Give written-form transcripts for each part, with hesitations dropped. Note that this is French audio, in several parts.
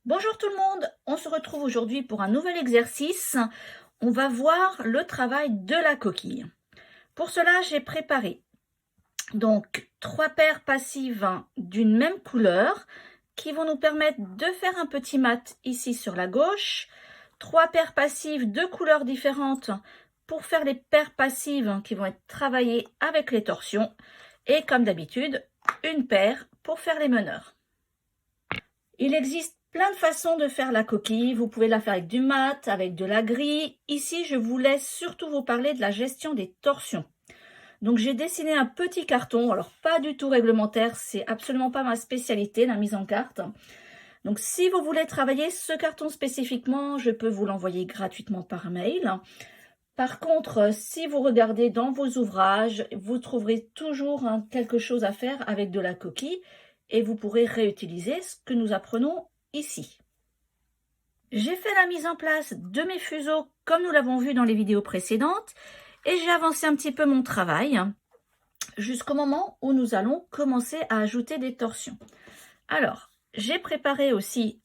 Bonjour tout le monde, on se retrouve aujourd'hui pour un nouvel exercice. On va voir le travail de la coquille. Pour cela, j'ai préparé donc 3 paires passives d'une même couleur qui vont nous permettre de faire un petit mat ici sur la gauche, 3 paires passives de couleurs différentes pour faire les paires passives qui vont être travaillées avec les torsions et comme d'habitude, une paire pour faire les meneurs. Il existe plein de façons de faire la coquille. Vous pouvez la faire avec du mat, avec de la grille. Ici, je voulais surtout vous parler de la gestion des torsions. Donc, j'ai dessiné un petit carton. Alors, pas du tout réglementaire. C'est absolument pas ma spécialité, la mise en carte. Donc, si vous voulez travailler ce carton spécifiquement, je peux vous l'envoyer gratuitement par mail. Par contre, si vous regardez dans vos ouvrages, vous trouverez toujours quelque chose à faire avec de la coquille et vous pourrez réutiliser ce que nous apprenons ici. J'ai fait la mise en place de mes fuseaux comme nous l'avons vu dans les vidéos précédentes et j'ai avancé un petit peu mon travail jusqu'au moment où nous allons commencer à ajouter des torsions. Alors, j'ai préparé aussi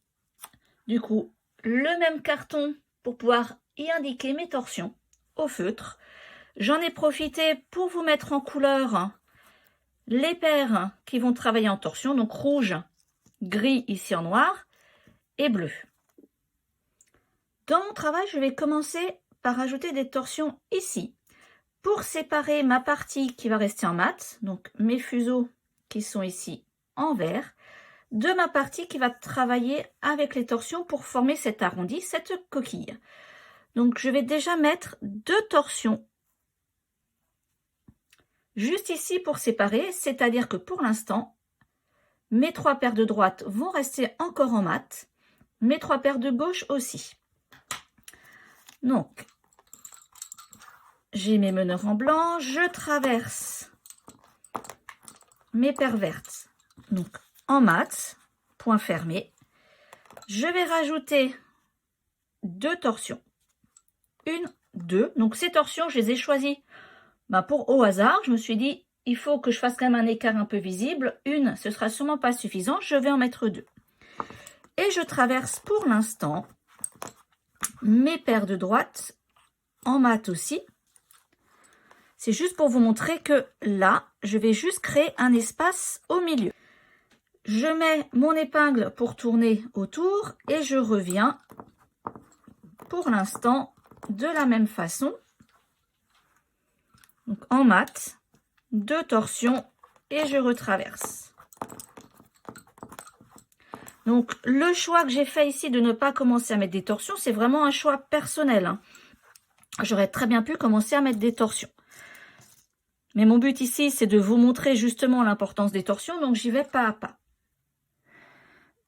du coup le même carton pour pouvoir y indiquer mes torsions au feutre. J'en ai profité pour vous mettre en couleur les paires qui vont travailler en torsion, donc rouge, gris ici en noir et bleu. Dans mon travail, je vais commencer par ajouter des torsions ici pour séparer ma partie qui va rester en mat, donc mes fuseaux qui sont ici en vert, de ma partie qui va travailler avec les torsions pour former cet arrondi, cette coquille. Donc je vais déjà mettre 2 torsions juste ici pour séparer, c'est-à-dire que pour l'instant, mes 3 paires de droite vont rester encore en mat, mes 3 paires de gauche aussi. Donc, j'ai mes meneurs en blanc, je traverse mes paires vertes, donc en mat, point fermé. Je vais rajouter 2 torsions, 1, 2. Donc ces torsions, je les ai choisies pour au hasard. Je me suis dit, il faut que je fasse quand même un écart un peu visible. Une, ce sera sûrement pas suffisant, je vais en mettre 2. Et je traverse pour l'instant mes paires de droite en mat aussi. C'est juste pour vous montrer que là, je vais juste créer un espace au milieu. Je mets mon épingle pour tourner autour et je reviens pour l'instant de la même façon. Donc en mat, 2 torsions et je retraverse. Donc le choix que j'ai fait ici de ne pas commencer à mettre des torsions, c'est vraiment un choix personnel. J'aurais très bien pu commencer à mettre des torsions. Mais mon but ici, c'est de vous montrer justement l'importance des torsions, donc j'y vais pas à pas.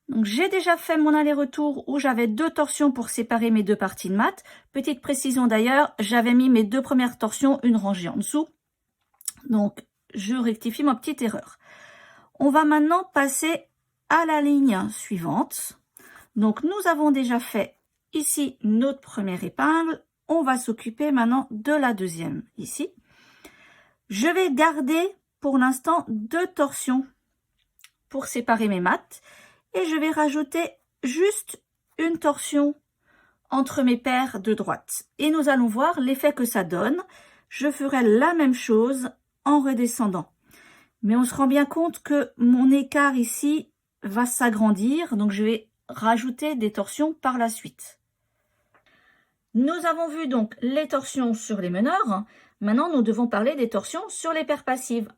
Donc j'ai déjà fait mon aller-retour où j'avais 2 torsions pour séparer mes 2 parties de mat. Petite précision d'ailleurs, j'avais mis mes 2 premières torsions une rangée en dessous. Donc je rectifie ma petite erreur. On va maintenant passer à la ligne suivante. Donc nous avons déjà fait ici notre première épingle. On va s'occuper maintenant de la deuxième ici. Je vais garder pour l'instant 2 torsions pour séparer mes mats et je vais rajouter juste une torsion entre mes paires de droite. Et nous allons voir l'effet que ça donne. Je ferai la même chose en redescendant. Mais on se rend bien compte que mon écart ici va s'agrandir, donc je vais rajouter des torsions par la suite. Nous avons vu donc les torsions sur les meneurs. Maintenant, nous devons parler des torsions sur les paires passives.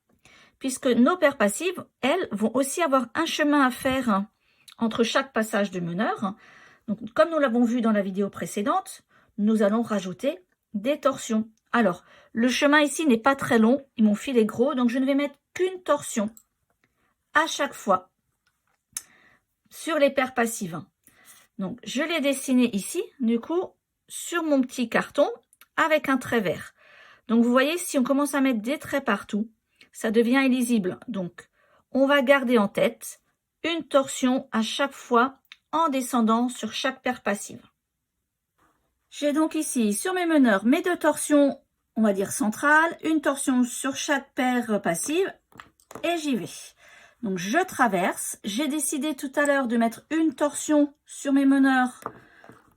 Puisque nos paires passives, elles, vont aussi avoir un chemin à faire entre chaque passage de meneur. Donc, comme nous l'avons vu dans la vidéo précédente, nous allons rajouter des torsions. Alors, le chemin ici n'est pas très long, mon fil est gros, donc je ne vais mettre qu'une torsion à chaque fois sur les paires passives. Donc, je l'ai dessiné ici, du coup, sur mon petit carton avec un trait vert. Donc, vous voyez, si on commence à mettre des traits partout, ça devient illisible. Donc, on va garder en tête une torsion à chaque fois en descendant sur chaque paire passive. J'ai donc ici sur mes meneurs mes 2 torsions, on va dire centrales, une torsion sur chaque paire passive et j'y vais. Donc, je traverse. J'ai décidé tout à l'heure de mettre une torsion sur mes meneurs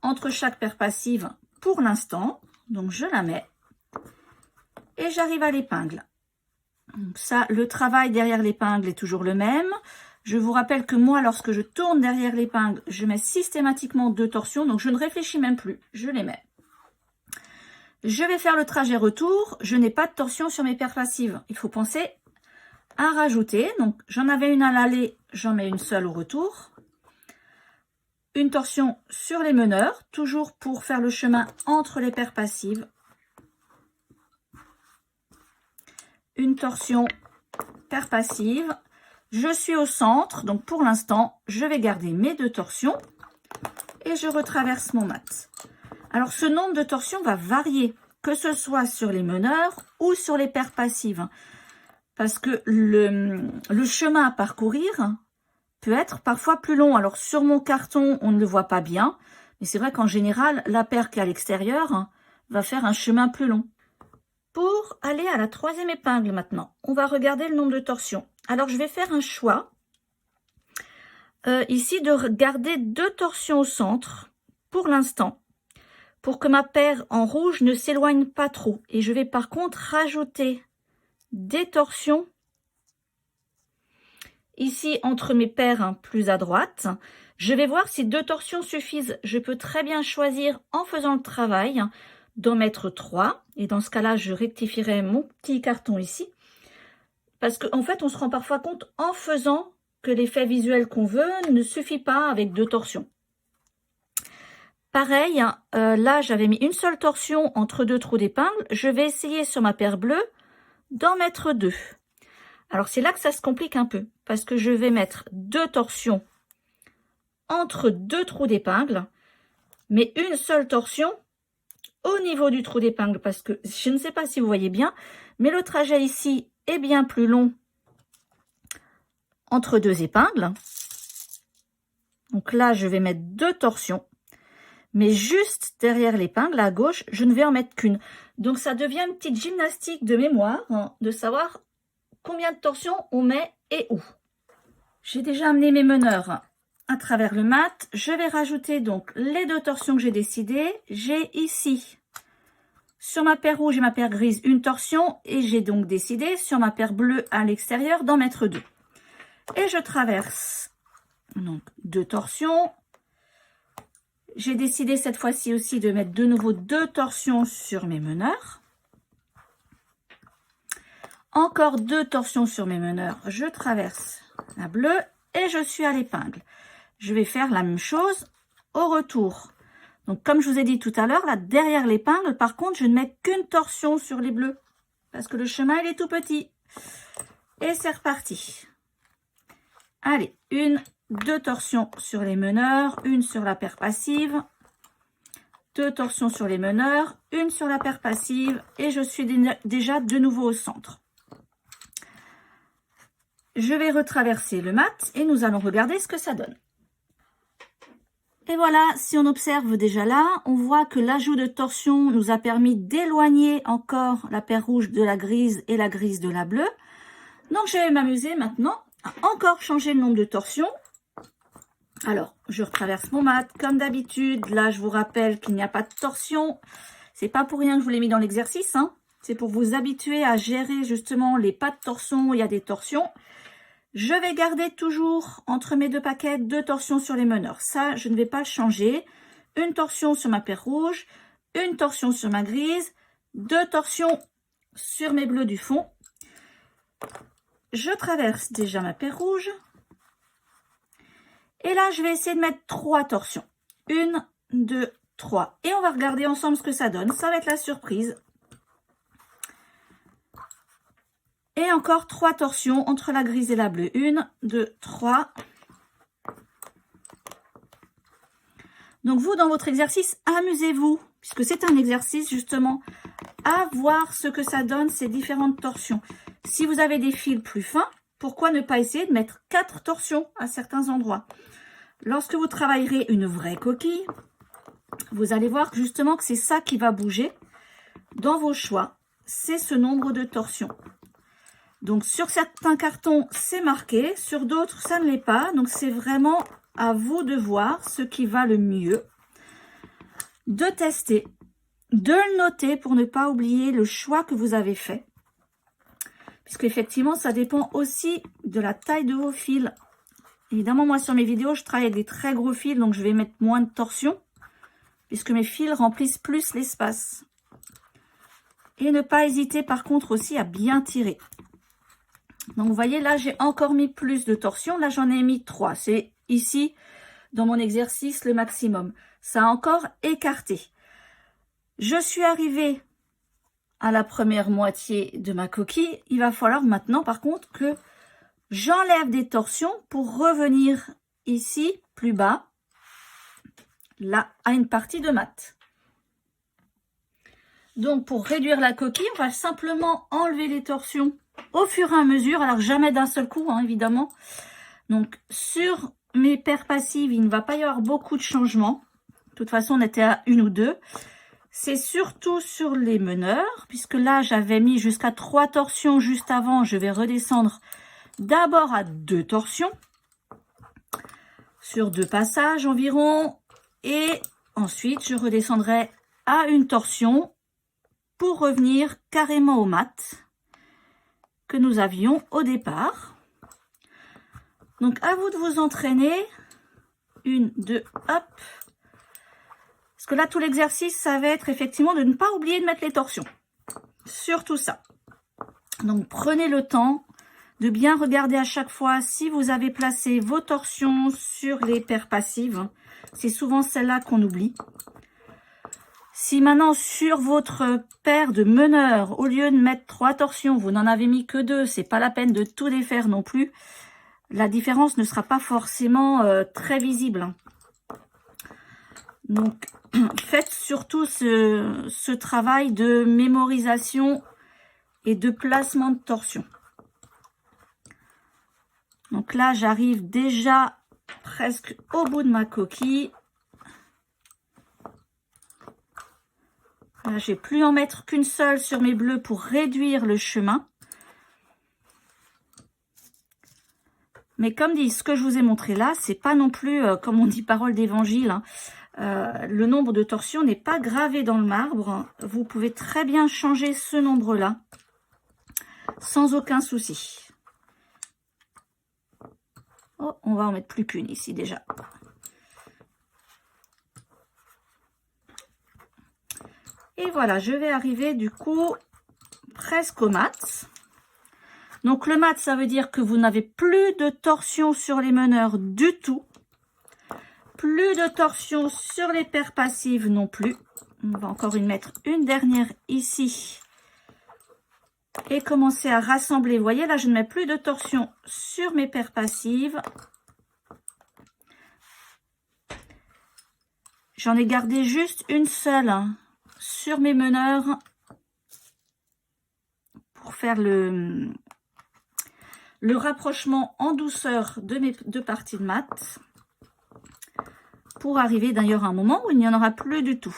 entre chaque paire passive pour l'instant. Donc, je la mets et j'arrive à l'épingle. Donc ça, le travail derrière l'épingle est toujours le même. Je vous rappelle que moi, lorsque je tourne derrière l'épingle, je mets systématiquement 2 torsions. Donc, je ne réfléchis même plus. Je les mets. Je vais faire le trajet retour. Je n'ai pas de torsion sur mes paires passives. Il faut penser à rajouter. Donc, j'en avais une à l'aller. J'en mets une seule au retour. Une torsion sur les meneurs. Toujours pour faire le chemin entre les paires passives. Une torsion paire passive. Je suis au centre, donc pour l'instant, je vais garder mes 2 torsions et je retraverse mon mat. Alors, ce nombre de torsions va varier, que ce soit sur les meneurs ou sur les paires passives, parce que le chemin à parcourir peut être parfois plus long. Alors, sur mon carton, on ne le voit pas bien, mais c'est vrai qu'en général, la paire qui est à l'extérieur va faire un chemin plus long. Pour aller à la 3e épingle maintenant, on va regarder le nombre de torsions. Alors, je vais faire un choix ici de garder 2 torsions au centre pour l'instant, pour que ma paire en rouge ne s'éloigne pas trop. Et je vais par contre rajouter des torsions ici entre mes paires plus à droite. Je vais voir si 2 torsions suffisent. Je peux très bien choisir en faisant le travail d'en mettre 3. Et dans ce cas-là, je rectifierai mon petit carton ici. Parce qu'en fait, on se rend parfois compte en faisant que l'effet visuel qu'on veut ne suffit pas avec 2 torsions. Pareil, là, j'avais mis une seule torsion entre 2 trous d'épingle. Je vais essayer sur ma paire bleue d'en mettre 2. Alors, c'est là que ça se complique un peu. Parce que je vais mettre 2 torsions entre 2 trous d'épingle. Mais une seule torsion au niveau du trou d'épingle, parce que je ne sais pas si vous voyez bien, mais le trajet ici est bien plus long entre 2 épingles. Donc là, je vais mettre 2 torsions, mais juste derrière l'épingle à gauche, je ne vais en mettre qu'une. Donc ça devient une petite gymnastique de mémoire, de savoir combien de torsions on met et où. J'ai déjà amené mes meneurs à travers le mat. Je vais rajouter donc les 2 torsions que j'ai décidées. J'ai ici, sur ma paire rouge et ma paire grise, une torsion. Et j'ai donc décidé, sur ma paire bleue à l'extérieur, d'en mettre 2. Et je traverse. Donc, 2 torsions. J'ai décidé cette fois-ci aussi de mettre de nouveau 2 torsions sur mes meneurs. Encore 2 torsions sur mes meneurs. Je traverse la bleue et je suis à l'épingle. Je vais faire la même chose au retour. Donc, comme je vous ai dit tout à l'heure, là, derrière l'épingle, par contre, je ne mets qu'une torsion sur les bleus. Parce que le chemin, il est tout petit. Et c'est reparti. Allez, 2 torsions sur les meneurs, une sur la paire passive. 2 torsions sur les meneurs, une sur la paire passive. Et je suis déjà de nouveau au centre. Je vais retraverser le mat et nous allons regarder ce que ça donne. Et voilà, si on observe déjà là, on voit que l'ajout de torsion nous a permis d'éloigner encore la paire rouge de la grise et la grise de la bleue. Donc, je vais m'amuser maintenant à encore changer le nombre de torsions. Alors, je retraverse mon mat comme d'habitude. Là, je vous rappelle qu'il n'y a pas de torsion. C'est pas pour rien que je vous l'ai mis dans l'exercice, hein. C'est pour vous habituer à gérer justement les pas de torsion où il y a des torsions. Je vais garder toujours entre mes 2 paquets 2 torsions sur les meneurs. Ça, je ne vais pas le changer. Une torsion sur ma paire rouge, une torsion sur ma grise, 2 torsions sur mes bleus du fond. Je traverse déjà ma paire rouge. Et là, je vais essayer de mettre 3 torsions. 1, 2, 3. Et on va regarder ensemble ce que ça donne. Ça va être la surprise. Et encore 3 torsions entre la grise et la bleue. 1, 2, 3. Donc vous, dans votre exercice, amusez-vous, puisque c'est un exercice justement, à voir ce que ça donne, ces différentes torsions. Si vous avez des fils plus fins, pourquoi ne pas essayer de mettre 4 torsions à certains endroits? Lorsque vous travaillerez une vraie coquille, vous allez voir justement que c'est ça qui va bouger dans vos choix. C'est ce nombre de torsions. Donc sur certains cartons, c'est marqué, sur d'autres, ça ne l'est pas. Donc c'est vraiment à vous de voir ce qui va le mieux, de tester, de le noter pour ne pas oublier le choix que vous avez fait. Puisque effectivement, ça dépend aussi de la taille de vos fils. Évidemment, moi sur mes vidéos, je travaille avec des très gros fils, donc je vais mettre moins de torsion, puisque mes fils remplissent plus l'espace. Et ne pas hésiter par contre aussi à bien tirer. Donc vous voyez, là j'ai encore mis plus de torsion, là j'en ai mis 3. C'est ici, dans mon exercice, le maximum. Ça a encore écarté. Je suis arrivée à la première moitié de ma coquille. Il va falloir maintenant par contre que j'enlève des torsions pour revenir ici, plus bas, là, à une partie de mat. Donc, pour réduire la coquille, on va simplement enlever les torsions au fur et à mesure. Alors, jamais d'un seul coup, hein, évidemment. Donc, sur mes paires passives, il ne va pas y avoir beaucoup de changements. De toute façon, on était à 1 ou 2. C'est surtout sur les meneurs, puisque là, j'avais mis jusqu'à 3 torsions juste avant. Je vais redescendre d'abord à 2 torsions sur 2 passages environ. Et ensuite, je redescendrai à 1 torsion pour revenir carrément au mat que nous avions au départ. Donc, à vous de vous entraîner. 1, 2, hop. Parce que là, tout l'exercice, ça va être effectivement de ne pas oublier de mettre les torsions. Surtout ça. Donc, prenez le temps de bien regarder à chaque fois si vous avez placé vos torsions sur les paires passives. C'est souvent celle-là qu'on oublie. Si maintenant, sur votre paire de meneurs, au lieu de mettre 3 torsions, vous n'en avez mis que 2, c'est pas la peine de tout défaire non plus. La différence ne sera pas forcément très visible. Donc, faites surtout ce travail de mémorisation et de placement de torsion. Donc là, j'arrive déjà presque au bout de ma coquille. Là, je vais plus en mettre qu'une seule sur mes bleus pour réduire le chemin. Mais comme dit, ce que je vous ai montré là, c'est pas non plus, comme on dit, parole d'évangile, hein. Le nombre de torsions n'est pas gravé dans le marbre. Vous pouvez très bien changer ce nombre-là sans aucun souci. Oh, on va en mettre plus qu'une ici déjà. Et voilà, je vais arriver du coup presque au mat. Donc le mat, ça veut dire que vous n'avez plus de torsion sur les meneurs du tout. Plus de torsion sur les paires passives non plus. On va encore mettre une dernière ici. Et commencer à rassembler. Vous voyez, là, je ne mets plus de torsion sur mes paires passives. J'en ai gardé juste une seule sur mes meneurs pour faire le rapprochement en douceur de mes 2 parties de mat. Pour arriver d'ailleurs à un moment où il n'y en aura plus du tout.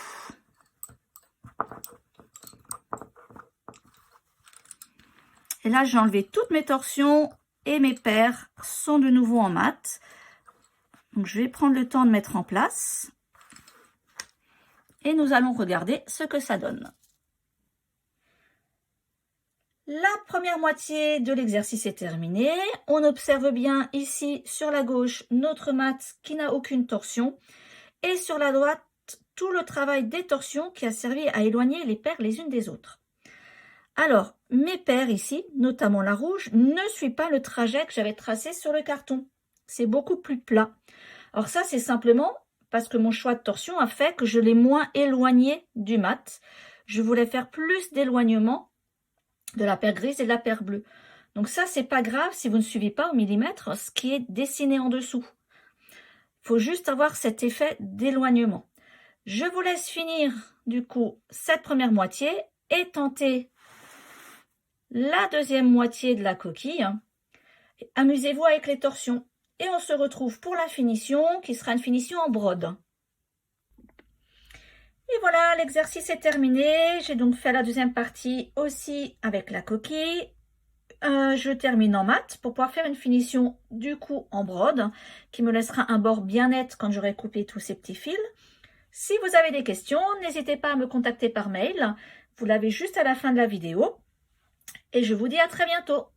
Et là, j'ai enlevé toutes mes torsions et mes paires sont de nouveau en mat. Donc, je vais prendre le temps de mettre en place. Et nous allons regarder ce que ça donne. La première moitié de l'exercice est terminée. On observe bien ici sur la gauche notre mat qui n'a aucune torsion. Et sur la droite, tout le travail des torsions qui a servi à éloigner les paires les unes des autres. Alors, mes paires ici, notamment la rouge, ne suit pas le trajet que j'avais tracé sur le carton. C'est beaucoup plus plat. Alors ça, c'est simplement parce que mon choix de torsion a fait que je l'ai moins éloigné du mat. Je voulais faire plus d'éloignement de la paire grise et de la paire bleue. Donc ça, c'est pas grave si vous ne suivez pas au millimètre ce qui est dessiné en dessous. Il faut juste avoir cet effet d'éloignement. Je vous laisse finir du coup cette première moitié et tenter la deuxième moitié de la coquille. Amusez-vous avec les torsions. Et on se retrouve pour la finition qui sera une finition en brode. Et voilà, l'exercice est terminé. J'ai donc fait la deuxième partie aussi avec la coquille. je termine en mat pour pouvoir faire une finition du coup en brode qui me laissera un bord bien net quand j'aurai coupé tous ces petits fils. Si vous avez des questions, n'hésitez pas à me contacter par mail. Vous l'avez juste à la fin de la vidéo. Et je vous dis à très bientôt.